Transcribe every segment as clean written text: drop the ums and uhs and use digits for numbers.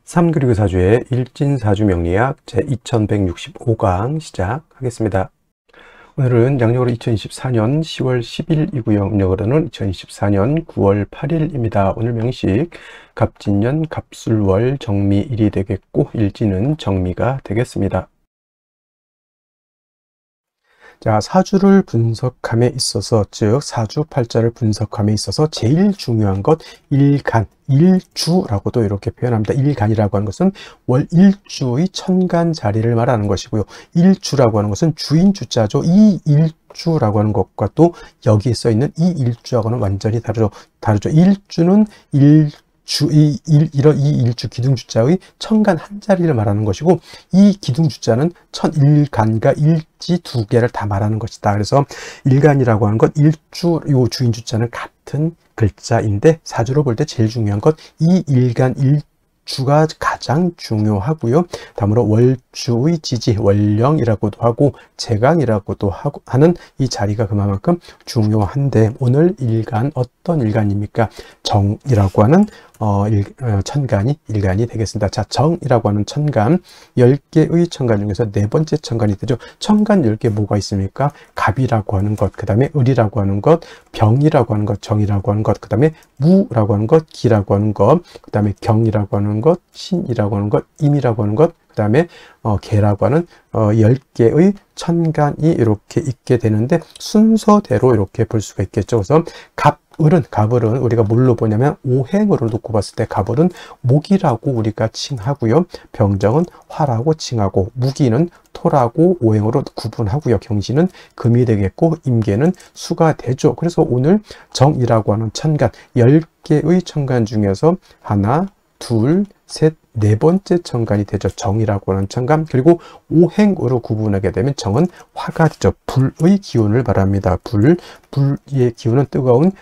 3그리고 4주의 일진사주명리학 제2165강 시작하겠습니다. 오늘은 양력으로 2024년 10월 10일이고요. 음력으로는 2024년 9월 8일입니다. 오늘 명식 갑진년 갑술월 정미일이 되겠고 일진은 정미가 되겠습니다. 자, 사주를 분석함에 있어서, 즉 사주팔자를 분석함에 있어서 제일 중요한 것 일간, 일주라고도 이렇게 표현합니다. 일간이라고 하는 것은 월 일주의 천간 자리를 말하는 것이고요. 일주라고 하는 것은 주인 주자죠. 이 일주라고 하는 것과 또 여기에 써 있는 이 일주하고는 완전히 다르죠. 일주는 이 일주 기둥주자의 천간 한 자리를 말하는 것이고, 이 기둥주자는 천일간과 일지 두 개를 다 말하는 것이다. 그래서 일간이라고 하는 것, 일주, 요 주인주자는 같은 글자인데 사주로 볼 때 제일 중요한 것 이 일간 일주가 가장 중요하고요. 다음으로 월주의 지지, 월령이라고도 하고 제강이라고도 하는 이 자리가 그만큼 중요한데, 오늘 일간 어떤 일간입니까? 정이라고 하는 천간이 일간이 되겠습니다. 자, 정이라고 하는 천간 10개의 천간 중에서 네 번째 천간이 되죠. 천간 10개 뭐가 있습니까? 갑이라고 하는 것, 그 다음에 을이라고 하는 것, 병이라고 하는 것, 정이라고 하는 것, 그 다음에 무라고 하는 것, 기라고 하는 것, 그 다음에 경이라고 하는 것, 신이라고 하는 것, 임이라고 하는 것, 그 다음에 개라고 하는 10개의 천간이 이렇게 있게 되는데, 순서대로 이렇게 볼 수가 있겠죠. 그래서 갑을은 우리가 뭘로 보냐면 오행으로 놓고 봤을 때 갑을은 목이라고 우리가 칭하고요. 병정은 화라고 칭하고, 무기는 토라고 오행으로 구분하고요. 경신은 금이 되겠고, 임계는 수가 되죠. 그래서 오늘 정이라고 하는 천간 10개의 천간 중에서 하나, 둘, 셋, 네 번째 천간이 되죠. 정이라고 하는 천간. 그리고 오행으로 구분하게 되면 정은 화가 되죠. 불의 기운을 말합니다. 불의 기운은 뜨거운,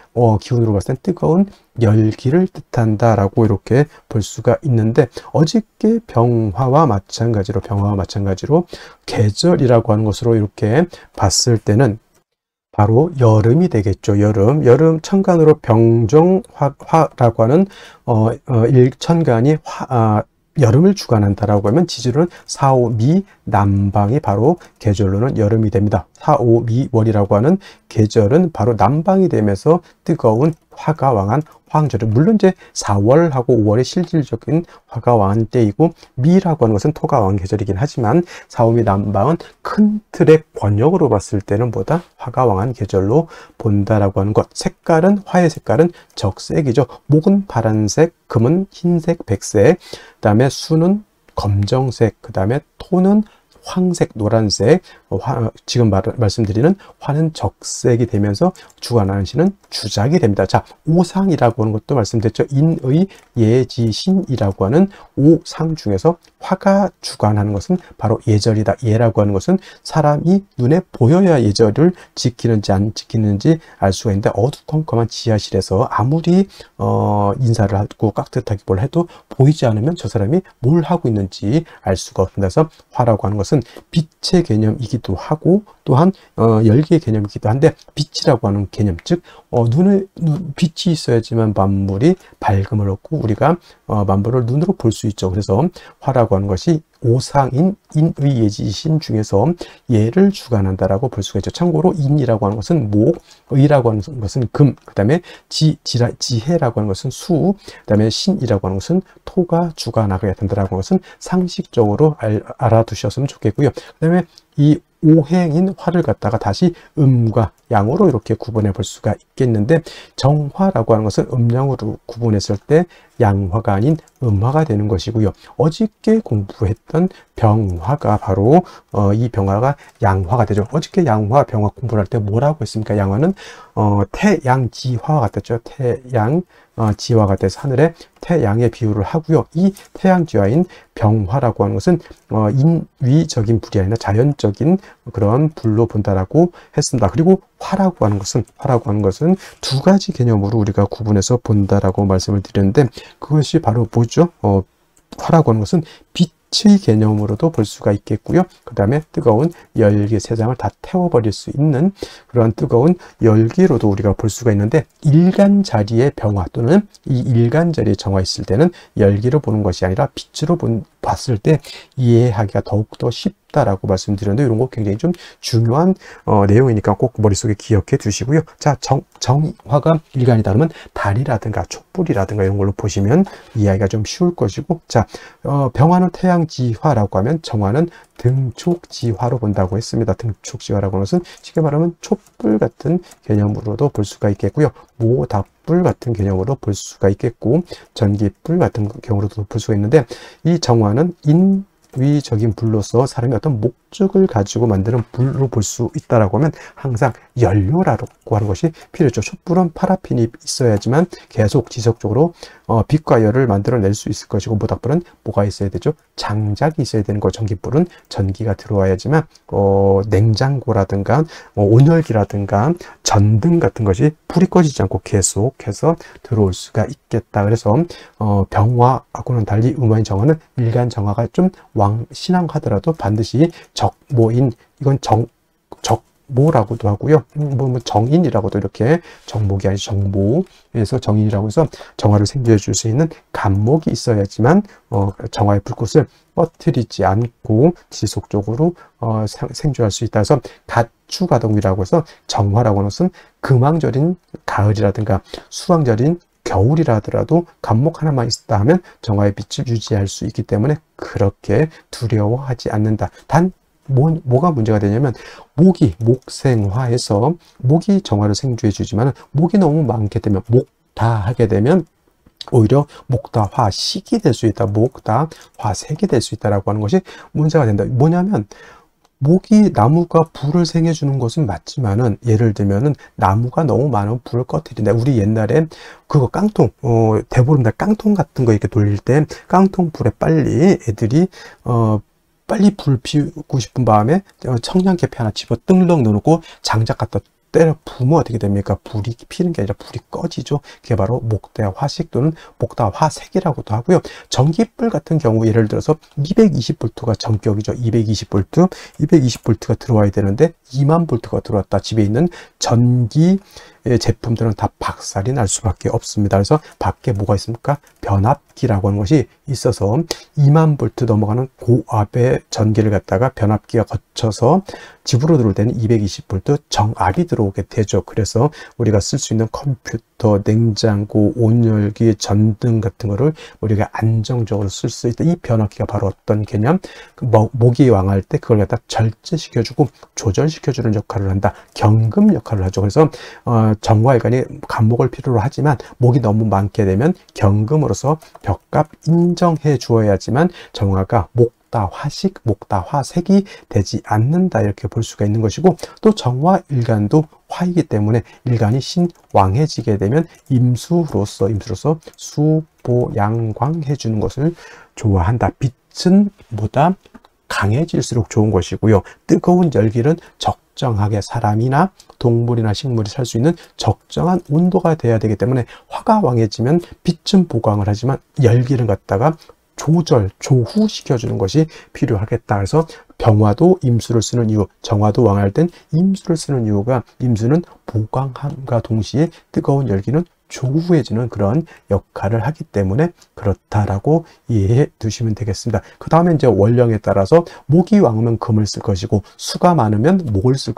기운으로 봤을 땐 뜨거운 열기를 뜻한다라고 이렇게 볼 수가 있는데, 어저께 병화와 마찬가지로 계절이라고 하는 것으로 이렇게 봤을 때는 바로 여름이 되겠죠. 여름 천간으로 병정화라고 하는 일천간이 여름을 주관한다라고 하면, 지지로는 사오미 남방이 바로 계절로는 여름이 됩니다. 사오미월이라고 하는 계절은 바로 남방이 되면서 뜨거운 화가 왕한 황절을, 물론 이제 4월하고 5월이 실질적인 화가 왕한 때이고, 미라고 하는 것은 토가 왕한 계절이긴 하지만 사오미 남방은 큰 틀의 권역으로 봤을 때는 보다 화가 왕한 계절로 본다라고 하는 것. 색깔은, 화의 색깔은 적색이죠. 목은 파란색, 금은 흰색, 백색, 그 다음에 수는 검정색, 그 다음에 토는 황색, 노란색, 지금 말씀드리는 화는 적색이 되면서 주관하는 신은 주작이 됩니다. 자, 오상이라고 하는 것도 말씀드렸죠. 인의, 예지신이라고 하는 오상 중에서 화가 주관하는 것은 바로 예절이다. 예라고 하는 것은 사람이 눈에 보여야 예절을 지키는지 안 지키는지 알 수가 있는데, 어두컴컴한 지하실에서 아무리 인사를 하고 깍듯하게 뭘 해도 보이지 않으면 저 사람이 뭘 하고 있는지 알 수가 없습니다. 그래서 화라고 하는 것은 빛의 개념이기도 하고, 또한 열기의 개념이기도 한데, 빛이라고 하는 개념, 즉 눈에 빛이 있어야지만 만물이 밝음을 얻고 우리가 만물을 눈으로 볼 수 있죠. 그래서 화라고 하는 것이 오상인 인의 예지신 중에서 예를 주관한다라고 볼 수가 있죠. 참고로 인이라고 하는 것은 목, 의라고 하는 것은 금, 그 다음에 지혜라고 하는 것은 수, 그 다음에 신이라고 하는 것은 토가 주관하게 된다라고 하는 것은 상식적으로 알아두셨으면 좋겠고요. 그 다음에 이 오행인 화를 갖다가 다시 음과 양으로 이렇게 구분해 볼 수가 있겠는데, 정화라고 하는 것은 음양으로 구분했을 때 양화가 아닌 음화가 되는 것이고요. 어저께 공부했던 병화가 바로 이 병화가 양화가 되죠. 어저께 양화, 병화 공부를 할 때 뭐라고 했습니까? 양화는 태양지화와 같았죠. 태양 지화가 같아서 하늘에 태양의 비유를 하고요. 이 태양지화인 병화라고 하는 것은 인위적인 불이 아니라 자연적인 그런 불로 본다라고 했습니다. 그리고 화라고 하는 것은 두 가지 개념으로 우리가 구분해서 본다라고 말씀을 드렸는데, 그것이 바로 뭐죠? 화라고 하는 것은 빛의 개념으로도 볼 수가 있겠고요. 그 다음에 뜨거운 열기, 세상을 다 태워버릴 수 있는 그런 뜨거운 열기로도 우리가 볼 수가 있는데, 일간자리의 병화 또는 이 일간자리의 정화 있을 때는 열기로 보는 것이 아니라 빛으로 봤을 때 이해하기가 더욱더 쉽다라고 말씀드렸는데, 이런 거 굉장히 좀 중요한 내용이니까 꼭 머릿속에 기억해 두시고요. 자, 정화가 일간이다 그러면 달이라든가 촛불이라든가 이런 걸로 보시면 이해하기가 좀 쉬울 것이고, 자, 병화는 태양지화라고 하면 정화는 등촉지화로 본다고 했습니다. 등촉지화라고 하는 것은 쉽게 말하면 촛불 같은 개념으로도 볼 수가 있겠고요. 모닥불 같은 개념으로 볼 수가 있겠고, 전기불 같은 경우로도 볼 수가 있는데, 이 정화는 인위적인 불로서 사람이 어떤 목적을 가지고 만드는 불로 볼 수 있다라고 하면 항상 연료라고 하는 것이 필요하죠. 촛불은 파라핀이 있어야지만 계속 지속적으로 빛과 열을 만들어낼 수 있을 것이고, 모닥불은 뭐가 있어야 되죠? 장작이 있어야 되는 거. 전기불은 전기가 들어와야지만 냉장고라든가 온열기라든가 전등 같은 것이 불이 꺼지지 않고 계속해서 들어올 수가 있겠다. 그래서 병화하고는 달리 음화인 정화는 일간 정화가 좀 왕신앙하더라도 반드시 적모인, 이건 정모라고도 하고요. 정인이라고도, 이렇게 정목이 아니고 정모에서 정인이라고 해서 정화를 생겨해 줄 수 있는 간목이 있어야지만 정화의 불꽃을 꺼트리지 않고 지속적으로 생존할 수 있다 해서 가추가동이라고 해서 정화라고 하는 것은 금왕절인 가을이라든가 수왕절인 겨울이라 하더라도 간목 하나만 있다 하면 정화의 빛을 유지할 수 있기 때문에 그렇게 두려워하지 않는다. 단 뭐가 문제가 되냐면, 목생화에서 목이 정화를 생주해 주지만 목이 너무 많게 되면, 목다하게 되면 오히려 목다화식이 될 수 있다. 목다화색이 될 수 있다라고 하는 것이 문제가 된다. 뭐냐면, 나무가 불을 생해주는 것은 맞지만은, 예를 들면은 나무가 너무 많은 불을 꺼뜨린다. 우리 옛날에 그거 깡통, 대보름 달 깡통 같은 거 이렇게 돌릴 때 깡통 불에 빨리 애들이 빨리 불 피우고 싶은 마음에 청량계피 하나 집어 뜬렁 넣어놓고 장작 갖다 때려 부으면 어떻게 됩니까? 불이 피는 게 아니라 불이 꺼지죠. 그게 바로 목대화식 또는 목다화색이라고도 하고요. 전기불 같은 경우 예를 들어서 220V가 전격이죠. 220V가 들어와야 되는데 20000V가 들어왔다. 집에 있는 전기 제품들은 다 박살이 날 수밖에 없습니다. 그래서 밖에 뭐가 있습니까? 변압기라고 하는 것이 있어서 20000V 넘어가는 고압의 전기를 갖다가 변압기가 거쳐서 집으로 들어올 때는 220V 정압이 들어오게 되죠. 그래서 우리가 쓸 수 있는 컴퓨터, 냉장고, 온열기, 전등 같은 거를 우리가 안정적으로 쓸 수 있다. 이 변압기가 바로 어떤 개념? 목이 왕할 때 그걸 갖다 절제시켜주고 조절시켜주는 역할을 한다. 경금 역할을 하죠. 그래서 정화일간이 간목을 필요로 하지만 목이 너무 많게 되면 경금으로서 벽값 인정해 주어야지만 정화가 목다화식, 목다화색이 되지 않는다. 이렇게 볼 수가 있는 것이고, 또 정화일간도 화이기 때문에 일간이 신왕해지게 되면 임수로서 수보양광해 주는 것을 좋아한다. 빛은 보다 강해질수록 좋은 것이고요. 뜨거운 열기는 적정하게 사람이나 동물이나 식물이 살 수 있는 적정한 온도가 돼야 되기 때문에, 화가 왕해지면 빛은 보강을 하지만 열기를 갖다가 조후시켜주는 것이 필요하겠다. 그래서 병화도 임수를 쓰는 이유, 정화도 왕할 땐 임수를 쓰는 이유가, 임수는 보강함과 동시에 뜨거운 열기는 조후해지는 그런 역할을 하기 때문에 그렇다라고 이해해 두시면 되겠습니다. 그 다음에 이제 원령에 따라서 목이 왕으면 금을 쓸 것이고, 수가 많으면 목을 쓸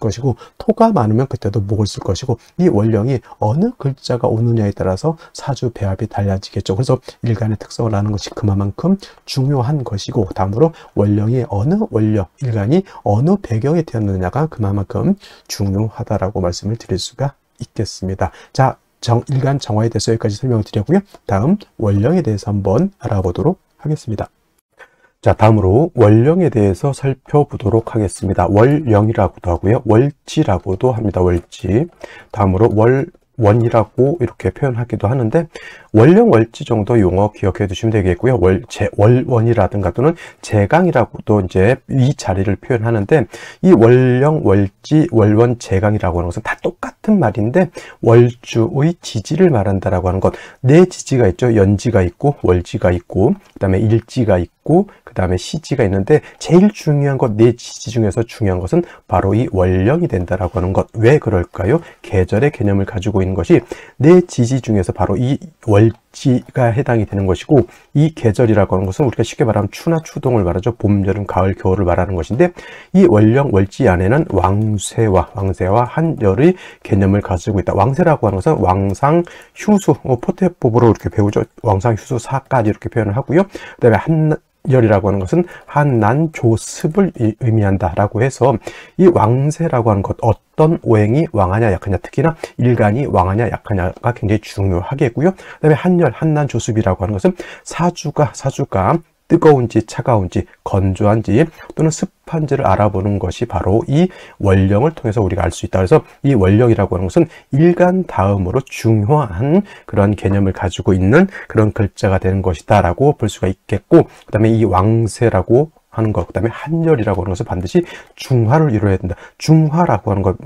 것이고, 토가 많으면 그때도 목을 쓸 것이고, 이 원령이 어느 글자가 오느냐에 따라서 사주 배합이 달라지겠죠. 그래서 일간의 특성을 아는 것이 그만큼 중요한 것이고, 다음으로 원령이 어느 원령, 일간이 어느 배경에 태어났느냐가 그만큼 중요하다라고 말씀을 드릴 수가 있겠습니다. 자, 일간 정화에 대해서 여기까지 설명을 드렸고요. 다음 원령에 대해서 한번 알아보도록 하겠습니다. 자, 다음으로 원령에 대해서 살펴보도록 하겠습니다. 월령이라고도 하고요. 월지라고도 합니다. 월지. 다음으로 원이라고 이렇게 표현하기도 하는데, 월령, 월지 정도 용어 기억해 두시면 되겠고요. 월원이라든가 또는 제강이라고도 이제 이 자리를 표현하는데, 이 월령, 월지, 월원, 제강이라고 하는 것은 다 똑같은 말인데 월주의 지지를 말한다라고 하는 것. 네 지지가 있죠. 연지가 있고 월지가 있고 그 다음에 일지가 있고 그 다음에 시지가 있는데, 제일 중요한 것, 네 지지 중에서 중요한 것은 바로 이 월령이 된다라고 하는 것. 왜 그럴까요? 계절의 개념을 가지고 있는 것이 네 지지 중에서 바로 이 월지가 해당이 되는 것이고, 이 계절이라고 하는 것은 우리가 쉽게 말하면 추나 추동을 말하죠. 봄, 여름, 가을, 겨울을 말하는 것인데, 이 월령, 월지 안에는 왕세와 한열의 개념을 가지고 있다. 왕세라고 하는 것은 왕상, 휴수, 포태법으로 이렇게 배우죠. 왕상, 휴수, 사까지 이렇게 표현을 하고요. 그 다음에 한열이라고 하는 것은 한난, 조습을 의미한다라고 해서, 이 왕세라고 하는 것, 어떤 오행이 왕하냐 약하냐, 특히나 일간이 왕하냐 약하냐가 굉장히 중요하겠고요. 그 다음에 한열, 한난, 조습이라고 하는 것은 사주가 뜨거운지 차가운지 건조한지 또는 습한지를 알아보는 것이 바로 이 월령을 통해서 우리가 알 수 있다. 그래서 이 월령이라고 하는 것은 일간 다음으로 중요한 그런 개념을 가지고 있는 그런 글자가 되는 것이다 라고 볼 수가 있겠고, 그 다음에 이 왕세라고 하는 것, 그 다음에 한열이라고 하는 것은 반드시 중화를 이루어야 된다. 중화라고 하는 것,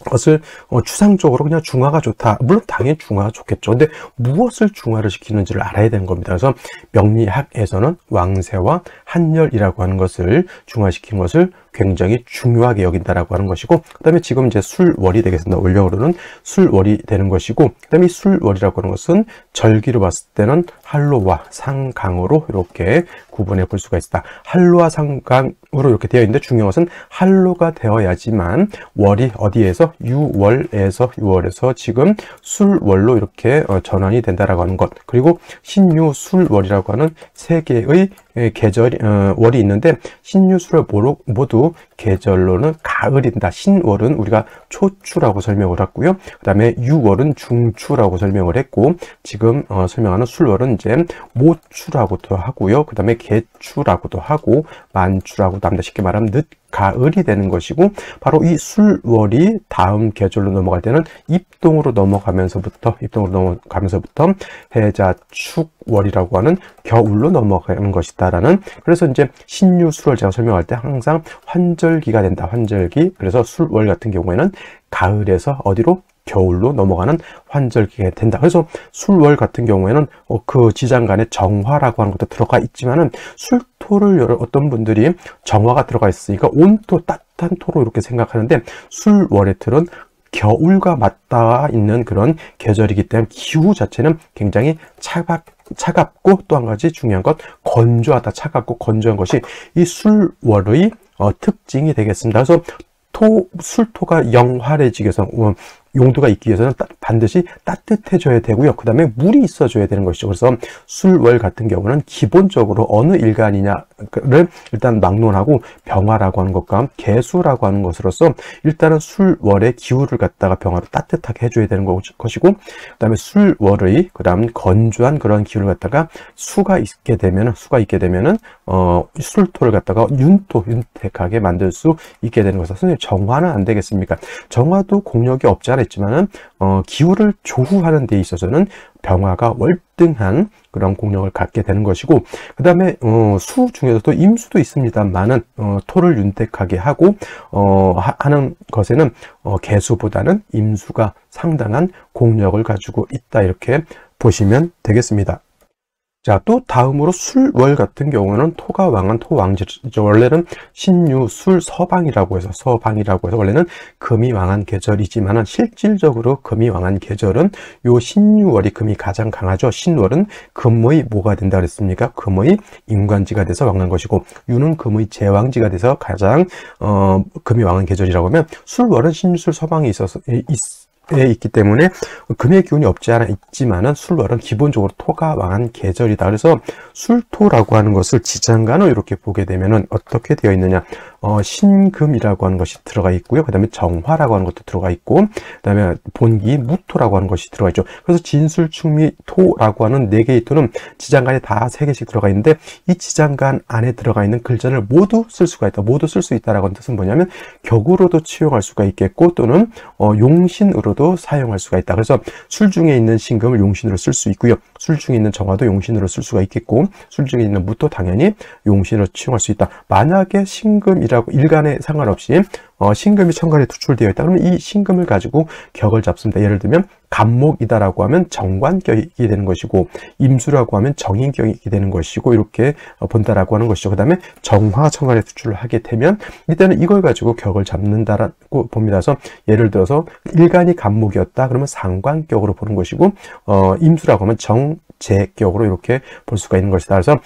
것을 추상적으로 그냥 중화가 좋다. 물론 당연히 중화가 좋겠죠. 근데 무엇을 중화를 시키는지를 알아야 되는 겁니다. 그래서 명리학에서는 왕세와 한열이라고 하는 것을 중화시키는 것을 굉장히 중요하게 여긴다라고 하는 것이고, 그 다음에 지금 이제 술월이 되겠습니다. 월령으로는 술월이 되는 것이고, 그 다음에 이 술월이라고 하는 것은 절기로 봤을 때는 한로와 상강으로 이렇게 구분해 볼 수가 있다. 한로와 상강으로 이렇게 되어 있는데, 중요한 것은 한로가 되어야지만 월이 어디에서 유월에서 지금 술월로 이렇게 전환이 된다라고 하는 것. 그리고 신유, 술월이라고 하는 세 개의 월이 있는데, 신유, 술월 모두 계절로는 가을이 된다. 신월은 우리가 초추라고 설명을 했고요. 그 다음에 유월은 중추라고 설명을 했고, 지금 설명하는 술월은 이제 모추라고도 하고요. 그 다음에 개추라고도 하고 만추라고도 합니다. 쉽게 말하면 가을이 되는 것이고, 바로 이 술월이 다음 계절로 넘어갈 때는 입동으로 넘어가면서부터 해자축월이라고 하는 겨울로 넘어가는 것이다라는, 그래서 이제 신유술월 제가 설명할 때 항상 환절기가 된다. 환절기. 그래서 술월 같은 경우에는 가을에서 어디로? 겨울로 넘어가는 환절기가 된다. 그래서 술월 같은 경우에는 그 지장간에 정화라고 하는 것도 들어가 있지만은, 술토를 어떤 분들이 정화가 들어가 있으니까 온토, 따뜻한 토로 이렇게 생각하는데, 술월의 틀은 겨울과 맞닿아 있는 그런 계절이기 때문에 기후 자체는 굉장히 차갑고, 또 한 가지 중요한 것, 건조하다. 차갑고 건조한 것이 이 술월의 특징이 되겠습니다. 그래서 술토가 영활해지기 위해서, 용도가 있기 위해서는 반드시 따뜻해져야 되고요. 그 다음에 물이 있어줘야 되는 것이죠. 그래서 술월 같은 경우는 기본적으로 어느 일간이냐를 일단 막론하고, 병화라고 하는 것과 개수라고 하는 것으로서 일단은 술월의 기후를 갖다가 병화로 따뜻하게 해줘야 되는 것이고, 그 다음에 술월의 건조한 그런 기후를 갖다가 수가 있게 되면은 술토를 갖다가 윤택하게 만들 수 있게 되는 것은, 선생님 정화는 안 되겠습니까? 정화도 공력이 없지 않아 있지만은 기후를 조후하는 데 있어서는 병화가 월등한 그런 공력을 갖게 되는 것이고, 그 다음에 수 중에서도 임수도 있습니다만은 토를 윤택하게 하고 하는 것에는 개수보다는 임수가 상당한 공력을 가지고 있다, 이렇게 보시면 되겠습니다. 자, 또 다음으로 술월 같은 경우는 토가 왕한 토왕지죠. 원래는 신유, 술, 서방이라고 해서 원래는 금이 왕한 계절이지만은, 실질적으로 금이 왕한 계절은 요 신유월이 금이 가장 강하죠. 신월은 금의 뭐가 된다 그랬습니까? 금의 임관지가 돼서 왕한 것이고, 유는 금의 제왕지가 돼서 가장 금이 왕한 계절이라고 하면, 술월은 신유술, 서방이 있기 때문에 금의 기운이 없지 않아 있지만은, 술월은 기본적으로 토가 왕한 계절이다. 그래서 술토라고 하는 것을 지장간을 이렇게 보게 되면은 어떻게 되어 있느냐, 신금이라고 하는 것이 들어가 있고요. 그 다음에 정화라고 하는 것도 들어가 있고, 그 다음에 본기, 무토라고 하는 것이 들어가 있죠. 그래서 진술, 충미, 토라고 하는 4개의 토는 지장간에 다 3개씩 들어가 있는데, 이 지장간 안에 들어가 있는 글자를 모두 쓸 수가 있다. 모두 쓸 수 있다라고 하는 뜻은 뭐냐면 격으로도 취용할 수가 있겠고, 또는 용신으로도 사용할 수가 있다. 그래서 술 중에 있는 신금을 용신으로 쓸 수 있고요. 술 중에 있는 정화도 용신으로 쓸 수가 있겠고, 술 중에 있는 무토 당연히 용신으로 취용할 수 있다. 만약에 신금이라고 일간에 상관없이 신금이 천간에 투출되어 있다. 그러면 이 신금을 가지고 격을 잡습니다. 예를 들면 간목이다라고 하면 정관격이 되는 것이고, 임수라고 하면 정인격이 되는 것이고, 이렇게 본다라고 하는 것이죠. 그 다음에 정화가 천간에 투출을 하게 되면 이때는 이걸 가지고 격을 잡는다라고 봅니다. 그래서 예를 들어서 일간이 간목이었다 그러면 상관격으로 보는 것이고, 임수라고 하면 정제격으로 이렇게 볼 수가 있는 것이다. 그래서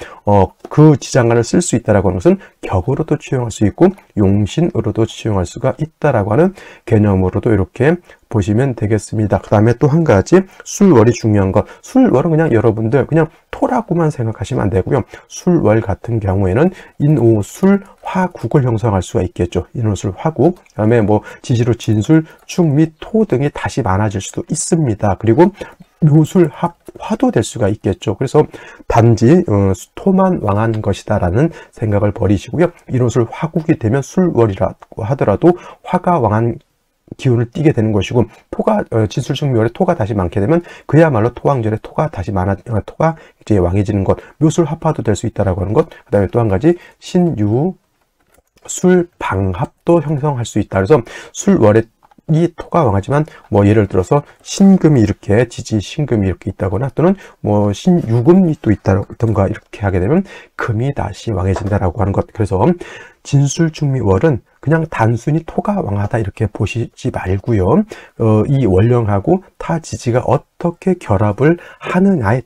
그 지장간을 쓸 수 있다라고 하는 것은 격으로도 취용할 수 있고 용신으로도 취용할 수가 있다라고 하는 개념으로도 이렇게 보시면 되겠습니다. 그 다음에 또 한 가지 술월이 중요한 것. 술월은 그냥 여러분들 그냥 토라고만 생각하시면 안 되고요. 술월 같은 경우에는 인오술 화국을 형성할 수가 있겠죠. 인오술 화국. 그 다음에 뭐 지지로 진술, 충미, 토 등이 다시 많아질 수도 있습니다. 그리고 묘술 화도 될 수가 있겠죠. 그래서 단지 토만 왕한 것이다 라는 생각을 버리시고요. 인오술 화국이 되면 술월이라고 하더라도 화가 왕한 기운을 띠게 되는 것이고, 토가 진술충묘월에 토가 다시 많게 되면 그야말로 토왕절에 토가 다시 토가 이제 왕해지는 것, 묘술 합화도 될 수 있다라고 하는 것. 그다음에 또 한 가지 신유 술 방합도 형성할 수 있다. 그래서 술월에 이 토가 왕하지만 뭐 예를 들어서 신금이 이렇게 지지 신금이 이렇게 있다거나, 또는 뭐 신유금이 또 있다던가 이렇게 하게 되면 금이 다시 왕해진다라고 하는 것. 그래서 진술충미월은 그냥 단순히 토가 왕하다 이렇게 보시지 말고요. 이 월령하고 타 지지가 어떻게 결합을 하느냐에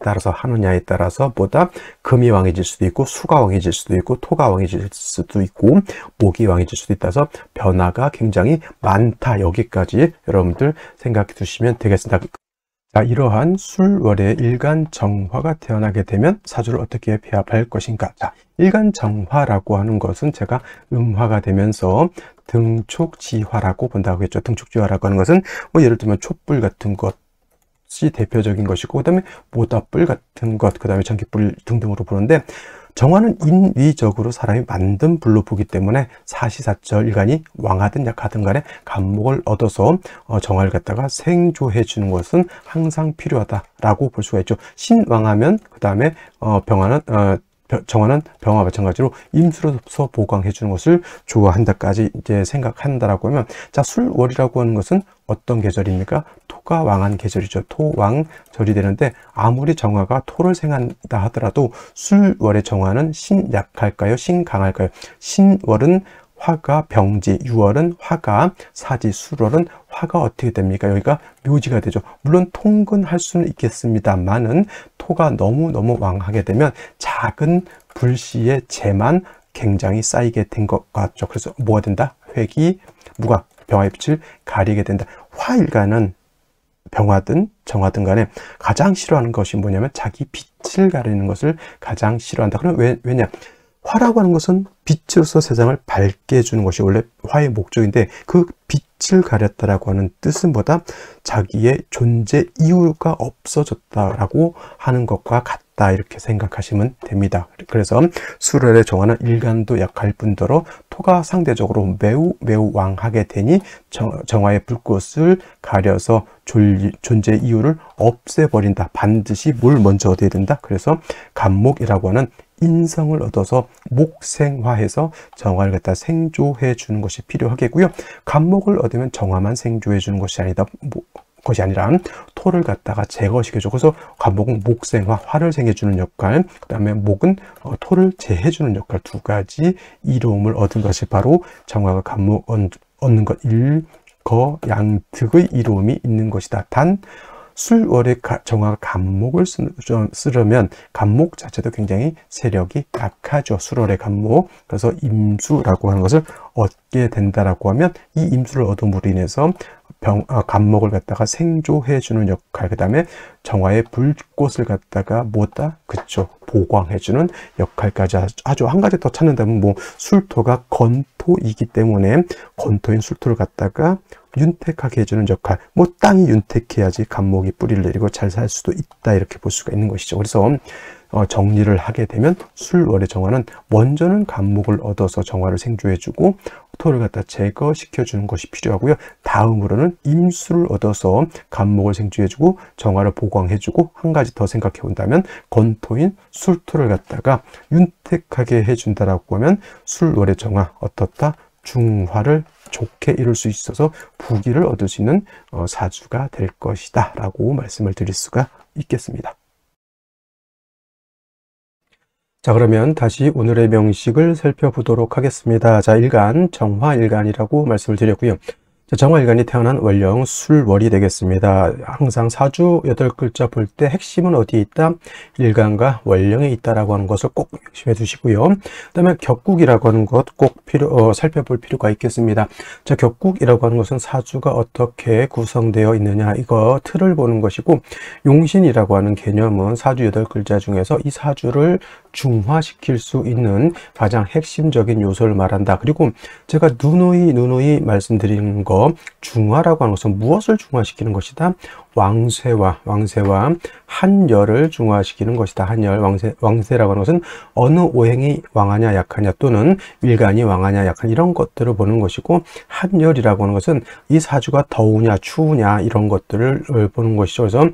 따라서 보다 금이 왕해질 수도 있고, 수가 왕해질 수도 있고, 토가 왕해질 수도 있고, 목이 왕해질 수도 있다서 변화가 굉장히 많다. 여기까지 여러분들 생각해 두시면 되겠습니다. 자, 이러한 술월의 일간정화가 태어나게 되면 사주를 어떻게 배합할 것인가. 자, 일간정화라고 하는 것은 제가 음화가 되면서 등촉지화라고 본다고 했죠. 등촉지화라고 하는 것은 뭐 예를 들면 촛불 같은 것이 대표적인 것이고, 그 다음에 모닥불 같은 것, 그 다음에 전기불 등등으로 보는데, 정화는 인위적으로 사람이 만든 불로 보기 때문에 사시사철 일간이 왕하든 약하든 간에 간목을 얻어서 정화를 갖다가 생조해 주는 것은 항상 필요하다라고 볼 수가 있죠. 신왕하면 그 다음에 정화는 병화 마찬가지로 임수로서 보강해 주는 것을 좋아한다까지 이제 생각한다라고 하면, 자, 술월이라고 하는 것은 어떤 계절입니까? 토가 왕한 계절이죠. 토왕절이 되는데, 아무리 정화가 토를 생한다 하더라도 술월의 정화는 신약할까요? 신강할까요? 신월은 화가 병지, 유월은 화가 사지, 술월은 화가 어떻게 됩니까? 여기가 묘지가 되죠. 물론 통근할 수는 있겠습니다만은 토가 너무너무 왕하게 되면 작은 불씨의 재만 굉장히 쌓이게 된 것 같죠. 그래서 뭐가 된다? 회기, 무각, 병화의 빛을 가리게 된다. 화일간은 병화든 정화든 간에 가장 싫어하는 것이 뭐냐면 자기 빛을 가리는 것을 가장 싫어한다. 그럼 왜냐? 화라고 하는 것은 빛으로서 세상을 밝게 해주는 것이 원래 화의 목적인데, 그 빛을 가렸다라고 하는 뜻은 보다 자기의 존재 이유가 없어졌다라고 하는 것과 같다, 이렇게 생각하시면 됩니다. 그래서 술월의 정화는 일간도 약할 뿐더러 토가 상대적으로 매우 왕하게 되니 정화의 불꽃을 가려서 존재 이유를 없애버린다. 반드시 뭘 먼저 얻어야 된다. 그래서 간목이라고 하는 인성을 얻어서 목생화해서 정화를 갖다 생조해 주는 것이 필요하겠고요. 간목을 얻으면 정화만 생조해 주는 것이 아니라 토를 갖다가 제거시켜줘. 그래서 간목은 목생화, 화를 생해주는 역할, 그 다음에 목은 토를 제해주는 역할, 두 가지 이로움을 얻은 것이 바로 정화가 간목 얻는 것, 일거양득의 이로움이 있는 것이다. 단 술월의 정화가 간목을 쓰려면 간목 자체도 굉장히 세력이 약하죠. 술월의 간목. 그래서 임수라고 하는 것을 얻게 된다라고 하면, 이 임수를 얻음으로 인해서 간목을 갖다가 생조해주는 역할, 그 다음에 정화의 불꽃을 갖다가 뭐다? 그쵸, 보광해주는 역할까지 하죠. 한 가지 더 찾는다면 뭐 술토가 건토이기 때문에 건토인 술토를 갖다가 윤택하게 해주는 역할, 뭐 땅이 윤택해야지 간목이 뿌리를 내리고 잘 살 수도 있다, 이렇게 볼 수가 있는 것이죠. 그래서 정리를 하게 되면 술월의 정화는 먼저는 간목을 얻어서 정화를 생조해주고 토를 갖다 제거시켜주는 것이 필요하고요. 다음으로는 임수를 얻어서 간목을 생조해주고 정화를 보강해주고, 한 가지 더 생각해 본다면 건토인 술토를 갖다가 윤택하게 해준다라고 하면 술월의 정화 어떻다? 중화를 좋게 이룰 수 있어서 부귀를 얻을 수 있는 사주가 될 것이다 라고 말씀을 드릴 수가 있겠습니다. 자, 그러면 다시 오늘의 명식을 살펴보도록 하겠습니다. 자, 일간, 정화일간이라고 말씀을 드렸고요. 자, 정화일간이 태어난 월령 술월이 되겠습니다. 항상 사주 8글자 볼 때 핵심은 어디에 있다? 일간과 월령에 있다라고 하는 것을 꼭 명심해 두시고요. 그 다음에 격국이라고 하는 것 꼭 살펴볼 필요가 있겠습니다. 자, 격국이라고 하는 것은 사주가 어떻게 구성되어 있느냐, 이거 틀을 보는 것이고, 용신이라고 하는 개념은 사주 8글자 중에서 이 사주를 중화시킬 수 있는 가장 핵심적인 요소를 말한다. 그리고 제가 누누이 말씀드리는 거, 중화라고 하는 것은 무엇을 중화시키는 것이다? 왕세와 한열을 중화시키는 것이다. 한열, 왕세라고 하는 것은 어느 오행이 왕하냐 약하냐, 또는 일간이 왕하냐 약하냐, 이런 것들을 보는 것이고, 한열이라고 하는 것은 이 사주가 더우냐 추우냐, 이런 것들을 보는 것이죠. 그래서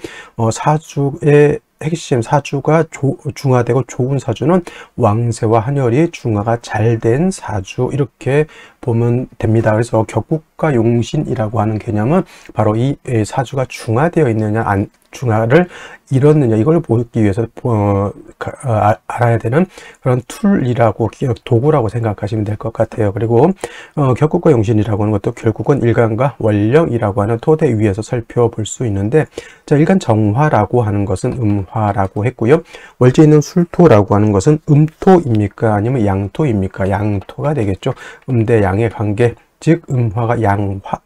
사주의 핵심, 사주가 중화되고 좋은 사주는 왕세와 한열이 중화가 잘 된 사주, 이렇게 보면 됩니다. 그래서 격국과 용신이라고 하는 개념은 바로 이 사주가 중화되어 있느냐, 중화를 이뤘느냐, 이걸 보기 위해서 알아야 되는 그런 툴이라고, 도구라고 생각하시면 될 것 같아요. 그리고 격국과 용신이라고 하는 것도 결국은 일간과 월령이라고 하는 토대 위에서 살펴볼 수 있는데, 자, 일간 정화라고 하는 것은 음화라고 했고요. 월지에 있는 술토라고 하는 것은 음토입니까? 아니면 양토입니까? 양토가 되겠죠. 음대 양의 관계, 즉 음화가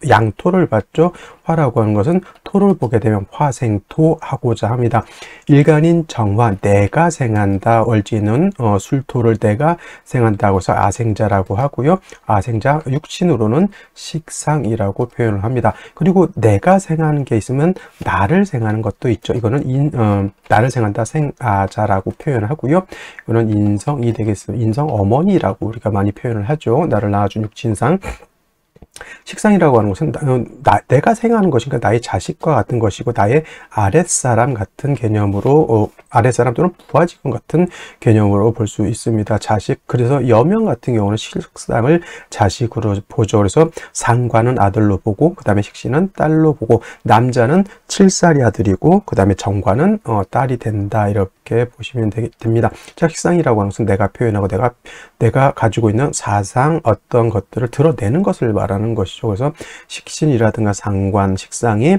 양토를 받죠. 화라고 하는 것은 토를 보게 되면 화생토 하고자 합니다. 일간인 정화, 내가 생한다. 월지는 술토를 내가 생한다고 해서 아생자라고 하고요. 아생자, 육신으로는 식상이라고 표현을 합니다. 그리고 내가 생하는 게 있으면 나를 생하는 것도 있죠. 이거는 나를 생한다, 생아자라고 표현을 하고요. 이거는 인성이 되겠습니다. 인성 어머니라고 우리가 많이 표현을 하죠. 나를 낳아준 육신상. 식상이라고 하는 것은 내가 생하는 것인가, 나의 자식과 같은 것이고, 나의 아랫사람 같은 개념으로, 아랫사람 또는 부하직원 같은 개념으로 볼 수 있습니다. 자식, 그래서 여명 같은 경우는 식상을 자식으로 보죠. 그래서 상관은 아들로 보고, 그 다음에 식신은 딸로 보고, 남자는 7살이 아들이고, 그 다음에 정관은 딸이 된다, 이렇게 보시면 됩니다. 자, 식상이라고 하는 것은 내가 표현하고 내가 가지고 있는 사상, 어떤 것들을 드러내는 것을 말하는 것이죠. 그래서 식신이라든가 상관, 식상이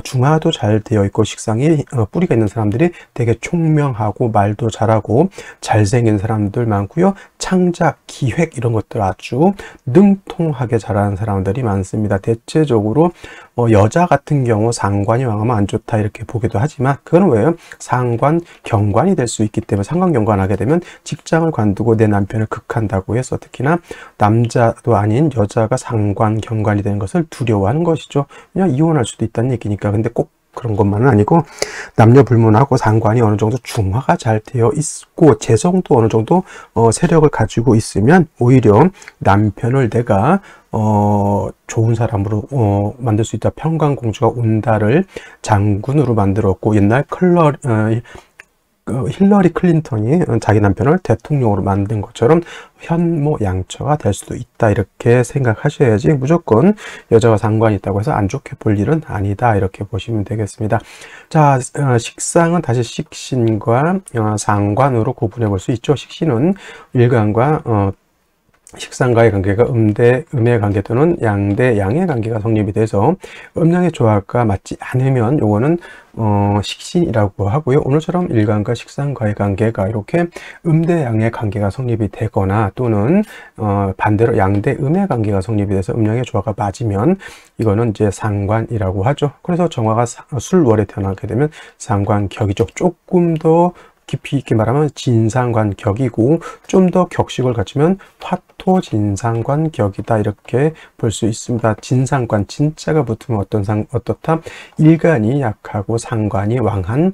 중화도 잘 되어 있고, 식상이 뿌리가 있는 사람들이 되게 총명하고 말도 잘하고 잘생긴 사람들 많고요. 창작, 기획 이런 것들 아주 능통하게 잘하는 사람들이 많습니다. 대체적으로 여자 같은 경우 상관이 왕하면 안 좋다, 이렇게 보기도 하지만, 그건 왜요? 상관, 경관이 될 수 있기 때문에, 상관, 경관하게 되면 직장을 관두고 내 남편을 극한다고 해서, 특히나 남자도 아닌 여자가 상관, 경관이 되는 것을 두려워하는 것이죠. 그냥 이혼할 수도 있다는 얘기니까. 근데 꼭 그런 것만은 아니고, 남녀 불문하고 상관이 어느 정도 중화가 잘 되어 있고, 재성도 어느 정도 세력을 가지고 있으면, 오히려 남편을 내가 좋은 사람으로 만들 수 있다. 평강공주가 온다를 장군으로 만들었고, 옛날 힐러리 클린턴이 자기 남편을 대통령으로 만든 것처럼 현모양처가 될 수도 있다, 이렇게 생각하셔야지, 무조건 여자가 상관이 있다고 해서 안 좋게 볼 일은 아니다, 이렇게 보시면 되겠습니다. 자, 식상은 다시 식신과 상관으로 구분해 볼 수 있죠. 식신은 일간과 식상과의 관계가 음의 관계 또는 양대 양의 관계가 성립이 돼서 음양의 조화가 맞지 않으면 요거는 식신이라고 하고요. 오늘처럼 일간과 식상과의 관계가 이렇게 음대 양의 관계가 성립이 되거나 또는 반대로 양대 음의 관계가 성립이 돼서 음양의 조화가 맞으면 이거는 이제 상관이라고 하죠. 그래서 정화가 술월에 태어나게 되면 상관격이죠. 조금 더 깊이 있게 말하면 진상관격이고 좀 더 격식을 갖추면 화토진상관격이다 이렇게 볼 수 있습니다. 진상관 진짜가 붙으면 어떻다? 일간이 약하고 상관이 왕한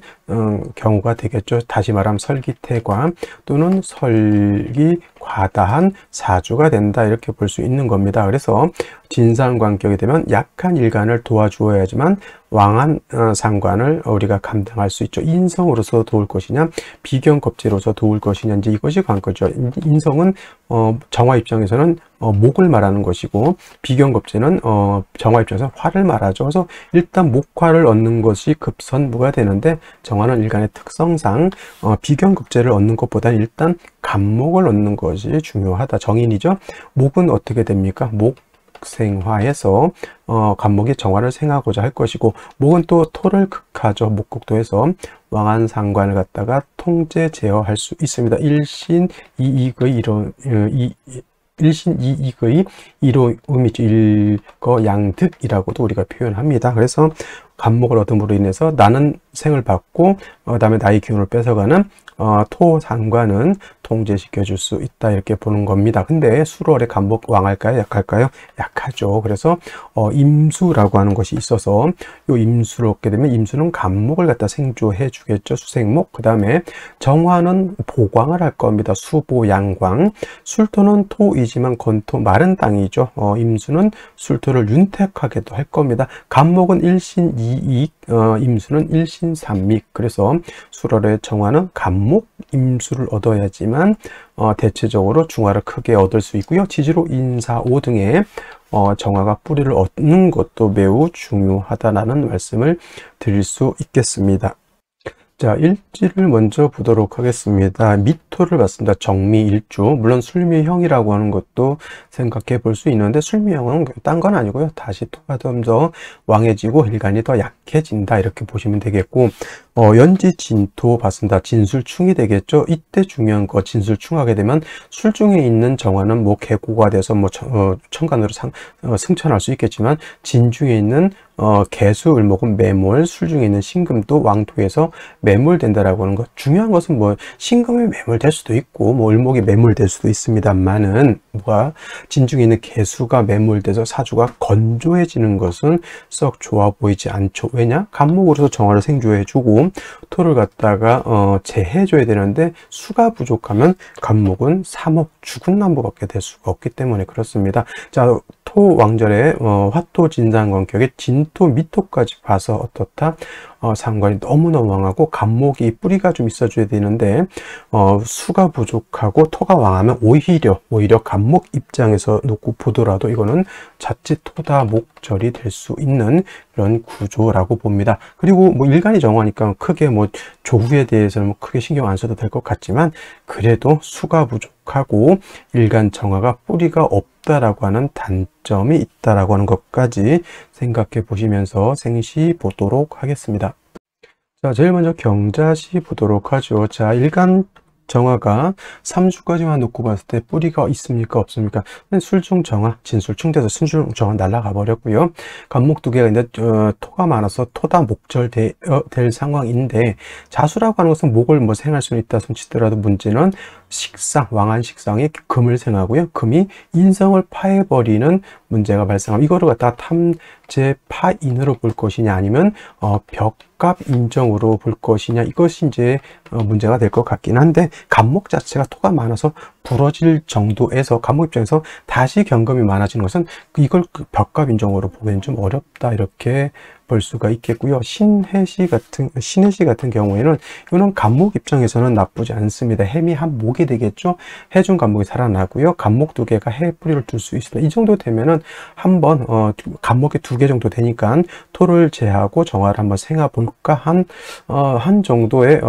경우가 되겠죠. 다시 말하면 설기태과 또는 설기 과다한 사주가 된다 이렇게 볼 수 있는 겁니다. 그래서 진상관격이 되면 약한 일간을 도와주어야지만 왕한 상관을 우리가 감당할 수 있죠. 인성으로서 도울 것이냐 비견겁제로서 도울 것이냐 이제 이것이 관건이죠. 인성은 정화 입장에서는 목을 말하는 것이고 비견겁제는 정화 입장에서 화를 말하죠. 그래서 일단 목화를 얻는 것이 급선무가 되는데 정화는 일간의 특성상 비견겁제를 얻는 것보다는 일단 간목을 얻는 것이 중요하다. 정인이죠. 목은 어떻게 됩니까? 목생화해서 간목이 정화를 생하고자 할 것이고 목은 또 토를 극하죠. 목국토에서 왕한 상관을 갖다가 통제 제어할 수 있습니다. 일신이익의 일신이익의 이로음이죠. 일거양득이라고도 우리가 표현합니다. 그래서 간목을 얻음으로 인해서 나는 생을 받고 그다음에 나의 기운을 뺏어가는 토상관은 통제시켜 줄 수 있다 이렇게 보는 겁니다. 근데 수월의 간목 왕할까요? 약할까요? 약하죠. 그래서 임수라고 하는 것이 있어서 요 임수를 얻게 되면 임수는 간목을 갖다 생조해 주겠죠. 수생목. 그 다음에 정화는 보광을 할 겁니다. 수보 양광. 술토는 토이지만 건토 마른 땅이죠. 임수는 술토를 윤택하게도 할 겁니다. 간목은 일신이익, 임수는 일신삼익. 그래서 수월의 정화는 간목 임수를 얻어야지만 대체적으로 중화를 크게 얻을 수 있고요. 지지로 인사오 등의 정화가 뿌리를 얻는 것도 매우 중요하다라는 말씀을 드릴 수 있겠습니다. 자, 일지를 먼저 보도록 하겠습니다. 미토를 봤습니다. 정미일주. 물론 술미형이라고 하는 것도 생각해 볼 수 있는데 술미형은 딴 건 아니고요. 다시 토가 좀 더 왕해지고 일간이 더 약해진다 이렇게 보시면 되겠고 연지진토 봤습니다. 진술충이 되겠죠. 이때 중요한 거 진술충하게 되면 술중에 있는 정화는 뭐 개고가 돼서 뭐 천간으로 승천할 수 있겠지만 진중에 있는 개수을목은 매몰, 술중에 있는 신금도 왕토에서 매몰된다라고 하는 것. 중요한 것은 뭐 신금이 매몰될 수도 있고 뭐 을목이 매몰될 수도 있습니다만은 진중에 있는 개수가 매몰돼서 사주가 건조해지는 것은 썩 좋아 보이지 않죠. 왜냐? 간목으로서 정화를 생조해주고 토를 갖다가 재해줘야 되는데 수가 부족하면 간목은 삼업 죽은 나무밖에 될 수가 없기 때문에 그렇습니다. 자, 토 왕절에 화토 진상관격에 진토 미토까지 봐서 어떻다? 상관이 너무너무 왕하고 간목이 뿌리가 좀 있어줘야 되는데 수가 부족하고 토가 왕하면 오히려 간목 입장에서 놓고 보더라도 이거는 자칫 토다 목절이 될 수 있는 그런 구조라고 봅니다. 그리고 뭐 일간이 정화니까 크게 뭐 조후에 대해서는 뭐 크게 신경 안 써도 될 것 같지만 그래도 수가 부족하고 일간 정화가 뿌리가 없다라고 하는 단점이 있다라고 하는 것까지 생각해 보시면서 생시 보도록 하겠습니다. 자, 제일 먼저 경자시 보도록 하죠. 자, 일간 정화가 3주까지만 놓고 봤을 때 뿌리가 있습니까? 없습니까? 술중 정화, 진술충 돼서 순중 정화 날아가 버렸고요. 간목 두 개가 있는데 토가 많아서 토다 목절 될 상황인데 자수라고 하는 것은 목을 뭐 생할 수는 있다 손치더라도 문제는 식상, 왕한 식상에 금을 생하고요. 금이 인성을 파해버리는 문제가 발생하고 이거를 갖다 탐제파인으로 볼 것이냐 아니면 벽갑 인정으로 볼 것이냐 이것이 이제 문제가 될 것 같긴 한데 간목 자체가 토가 많아서 부러질 정도에서 간목 입장에서 다시 경금이 많아지는 것은 이걸 벽갑 인정으로 보기엔 좀 어렵다 이렇게 볼 수가 있겠고요. 신해시 같은 경우에는 이거는 간목 입장에서는 나쁘지 않습니다. 해미 한 목이 되겠죠. 해중 간목이 살아나고요. 간목 두 개가 해 뿌리를 둘 수 있습니다. 이 정도 되면은 한번 간목이 두 개 정도 되니까 토를 제하고 정화를 한번 생아 볼까 한 정도의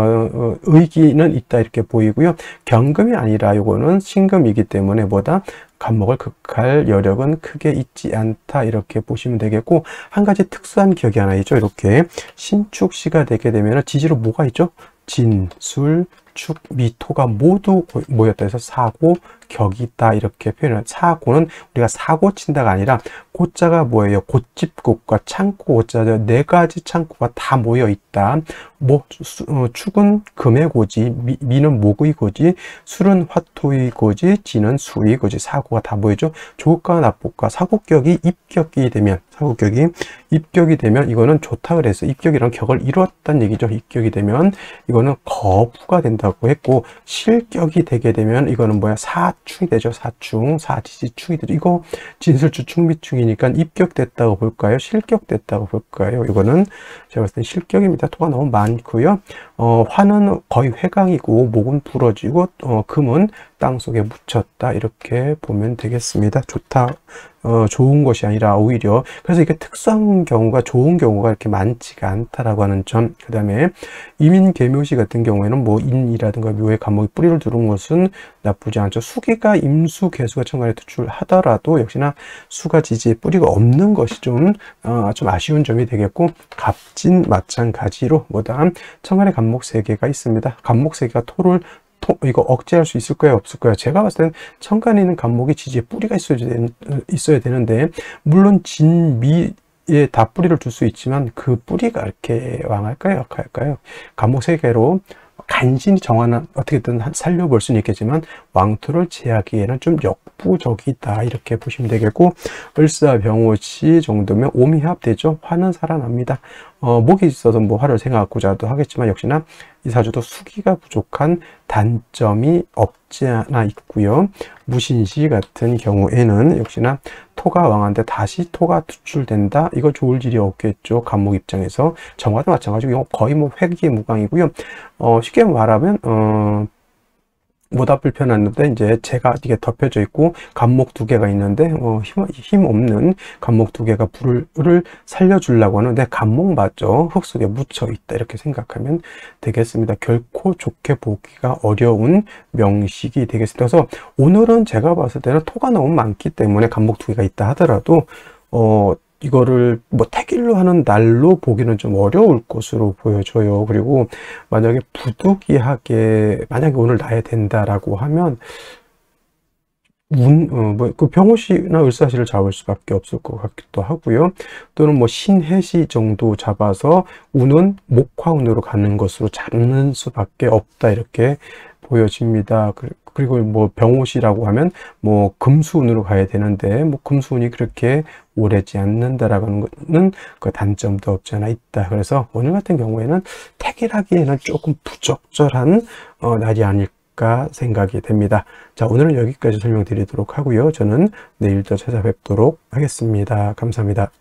의기는 있다 이렇게 보이고요. 경금이 아니라 이거는 이거는 신금이기 때문에 뭐다? 간목을 극할 여력은 크게 있지 않다 이렇게 보시면 되겠고, 한 가지 특수한 격이 하나 있죠. 이렇게 신축시가 되게 되면 지지로 뭐가 있죠? 진, 술, 축, 미, 토가 모두 모였다 해서 사고, 격이 있다 이렇게 표현을. 사고는 우리가 사고 친다가 아니라 고자가 뭐예요? 곧집god과 창고 고자죠. 네 가지 창고가 다 모여 있다. 축은 금의 고지, 미는 목의 고지, 술은 화토의 고지, 진은 수의 고지. 사고가 다 모이죠. 좋을까 나쁠까. 사고격이 입격이 되면, 입격이 되면 이거는 좋다 그래서 입격이란 격을 이루었다는 얘기죠. 입격이 되면 이거는 거부가 된다고 했고, 실격이 되게 되면 이거는 뭐야? 사충이 되죠. 사충, 사지지충이 되죠. 이거 진술주충미충이니까 입격됐다고 볼까요? 실격됐다고 볼까요? 이거는 제가 봤을 때 실격입니다. 토가 너무 많고요. 화는 거의 회강이고, 목은 부러지고, 금은 땅속에 묻혔다 이렇게 보면 되겠습니다. 좋다, 좋은 것이 아니라 오히려, 그래서 이게 특수한 경우가, 좋은 경우가 이렇게 많지가 않다라고 하는 점. 그 다음에 이민계묘시 같은 경우에는 뭐 인이라든가 묘의 간목이 뿌리를 두른 것은 나쁘지 않죠. 수기가 임수 개수가 천간에 투출하더라도 역시나 수가 지지에 뿌리가 없는 것이 좀 아쉬운 점이 되겠고, 갑진 마찬가지로 뭐다? 천간에 간목 3개가 있습니다. 간목 3개가 토를 이거 억제할 수 있을까요? 없을까요? 제가 봤을 때는 천간에 있는 간목이 지지에 뿌리가 있어야 되는데, 물론 진미에 다 뿌리를 둘 수 있지만 그 뿌리가 이렇게 왕할까요? 약할까요? 간목 3개로 간신히 정하는, 어떻게든 살려볼 수는 있겠지만 왕토를 제하기에는 좀 역부족이다 이렇게 보시면 되겠고, 을사병오시 정도면 오미합되죠. 화는 살아납니다. 목이 있어서 뭐 화를 생각하고자도 하겠지만 역시나 이 사주도 수기가 부족한 단점이 없지 않아 있고요. 무신시 같은 경우에는 역시나 토가 왕한데 다시 토가 투출된다. 이거 좋을 일이 없겠죠. 간목 입장에서. 정화도 마찬가지고 거의 뭐 회기무강이고요. 쉽게 말하면 뭐다 불편한데, 이제 재가 이게 덮여져 있고 간목 2개가 있는데 힘 없는 간목 2개가 불을 살려주려고 하는데 간목 맞죠? 흙 속에 묻혀 있다 이렇게 생각하면 되겠습니다. 결코 좋게 보기가 어려운 명식이 되겠습니다. 그래서 오늘은 제가 봤을 때는 토가 너무 많기 때문에 간목 2개가 있다 하더라도 이거를 뭐 택일로 하는 날로 보기는 좀 어려울 것으로 보여져요. 그리고 만약에 부득이하게 만약에 오늘 나야 된다라고 하면 그 병호시나 을사시를 잡을 수밖에 없을 것 같기도 하고요. 또는 뭐 신해시 정도 잡아서 운은 목화운으로 가는 것으로 잡는 수밖에 없다 이렇게 보여집니다. 그리고 뭐 병호시라고 하면 뭐 금수운으로 가야 되는데 뭐 금수운이 그렇게 오래지 않는다라는 거는 그 단점도 없지 않아 있다. 그래서 오늘 같은 경우에는 택일하기에는 조금 부적절한 날이 아닐까 생각이 됩니다. 자, 오늘은 여기까지 설명드리도록 하고요. 저는 내일 또 찾아뵙도록 하겠습니다. 감사합니다.